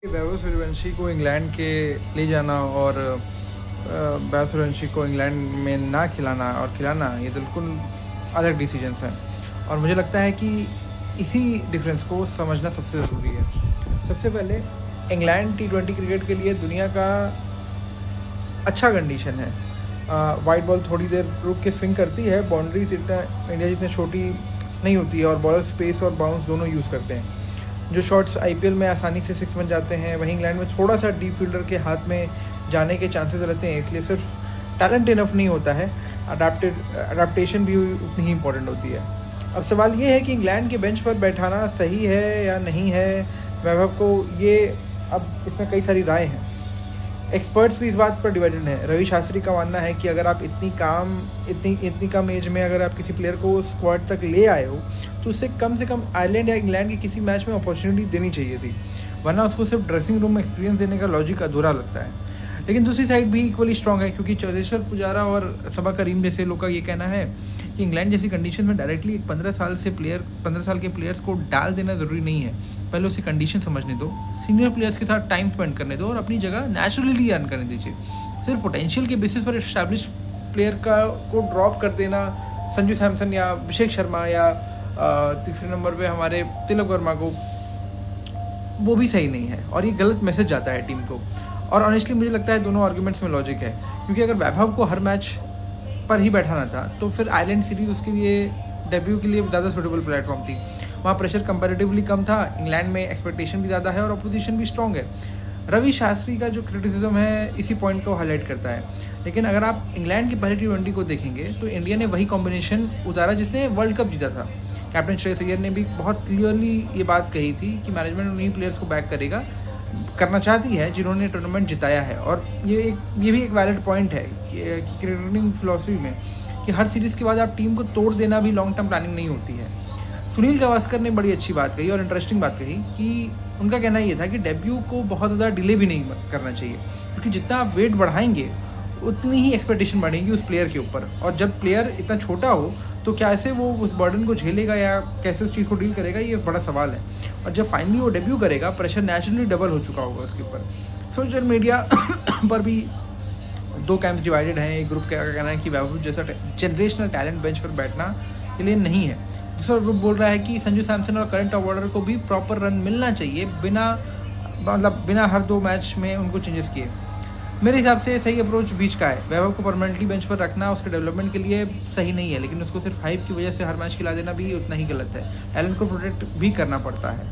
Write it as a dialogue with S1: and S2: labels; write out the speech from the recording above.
S1: वैभव सूर्यवंशी को इंग्लैंड के ले जाना और वैभव सूर्यवंशी को इंग्लैंड में ना खिलाना और खिलाना ये बिल्कुल अलग डिसीजंस हैं। और मुझे लगता है कि इसी डिफरेंस को समझना सबसे ज़रूरी है। सबसे पहले इंग्लैंड T20 क्रिकेट के लिए दुनिया का अच्छा कंडीशन है। वाइड बॉल थोड़ी देर रुक के स्विंग करती है, बाउंड्रीज इतना इंडिया जितनी छोटी नहीं होती है और बॉलर स्पेस और बाउंस दोनों यूज़ करते हैं। जो शॉट्स IPL में आसानी से 6 बन जाते हैं, वहीं इंग्लैंड में थोड़ा सा डीप फील्डर के हाथ में जाने के चांसेस रहते हैं। इसलिए सिर्फ टैलेंट इनफ नहीं होता है, अडाप्टेशन भी उतनी ही इंपॉर्टेंट होती है। अब सवाल ये है कि इंग्लैंड के बेंच पर बैठाना सही है या नहीं है वैभव को, ये अब इसमें कई सारी राय हैं। एक्सपर्ट्स भी इस बात पर डिवाइडेड हैं। रवि शास्त्री का मानना है कि अगर आप इतनी कम एज में अगर आप किसी प्लेयर को स्क्वाड तक ले आए हो तो उससे कम आयरलैंड या इंग्लैंड के किसी मैच में अपॉर्चुनिटी देनी चाहिए थी, वरना उसको सिर्फ ड्रेसिंग रूम में एक्सपीरियंस देने का लॉजिक अधूरा लगता है। लेकिन दूसरी साइड भी इक्वली स्ट्रॉन्ग है, क्योंकि चौदेश्वर पुजारा और सबा करीम जैसे लोग का ये कहना है कि इंग्लैंड जैसी कंडीशन में डायरेक्टली एक 15 साल के प्लेयर्स को डाल देना ज़रूरी नहीं है। पहले उसे कंडीशन समझने दो, सीनियर प्लेयर्स के साथ टाइम स्पेंड करने दो और अपनी जगह नेचुरली अर्न करने दीजिए। सिर्फ पोटेंशियल के बेसिस पर एस्टैब्लिश प्लेयर को ड्रॉप कर देना, संजू सैमसन या अभिषेक शर्मा या तीसरे नंबर पे हमारे तिलक वर्मा को, वो भी सही नहीं है और ये गलत मैसेज जाता है टीम को। और ऑनेस्टली मुझे लगता है दोनों आर्गुमेंट्स में लॉजिक है, क्योंकि अगर वैभव को हर मैच पर ही बैठाना था तो फिर आइलैंड सीरीज़ उसके लिए डेब्यू के लिए ज़्यादा सूटेबल प्लेटफॉर्म थी। वहाँ प्रेशर कंपैरेटिवली कम था, इंग्लैंड में एक्सपेक्टेशन भी ज़्यादा है और अपोजिशन भी स्ट्रॉन्ग है। रवि शास्त्री का जो क्रिटिसिज्म है इसी पॉइंट को हाईलाइट करता है। लेकिन अगर आप इंग्लैंड की पहले T20 को देखेंगे तो इंडिया ने वही कॉम्बिनेशन उतारा जिसने वर्ल्ड कप जीता था। कैप्टन श्रेयस अय्यर ने भी बहुत क्लियरली ये बात कही थी कि मैनेजमेंट उन्हीं प्लेयर्स को बैक करना चाहती है जिन्होंने टूर्नामेंट जिताया है। और ये भी एक वैलिड पॉइंट है कि क्रिकेटिंग फिलॉसफी में कि हर सीरीज़ के बाद आप टीम को तोड़ देना भी लॉन्ग टर्म प्लानिंग नहीं होती है। सुनील गावस्कर ने बड़ी अच्छी बात कही और इंटरेस्टिंग बात कही कि उनका कहना ये था कि डेब्यू को बहुत ज़्यादा डिले भी नहीं करना चाहिए, क्योंकि जितना आप वेट बढ़ाएंगे उतनी ही एक्सपेक्टेशन बढ़ेगी उस प्लेयर के ऊपर। और जब प्लेयर इतना छोटा हो तो कैसे वो उस बर्डन को झेलेगा या कैसे उस चीज़ को डील करेगा, ये बड़ा सवाल है। और जब फाइनली वो डेब्यू करेगा प्रेशर नेचुरली डबल हो चुका होगा उसके ऊपर। सोशल मीडिया पर भी दो कैंप्स डिवाइडेड हैं। एक ग्रुप का कहना है कि वैभव जैसा जनरेशनल टैलेंट बेंच पर बैठना के लिए नहीं है। दूसरा ग्रुप बोल रहा है कि संजू सैमसन और करंट टॉप ऑर्डर को भी प्रॉपर रन मिलना चाहिए, बिना हर 2 मैच में उनको चेंजेस किए। मेरे हिसाब से सही अप्रोच बीच का है। वैभव को परमानेंटली बेंच पर रखना उसके डेवलपमेंट के लिए सही नहीं है, लेकिन उसको सिर्फ हाइप की वजह से हर मैच खिला देना भी उतना ही गलत है। टैलेंट को प्रोटेक्ट भी करना पड़ता है।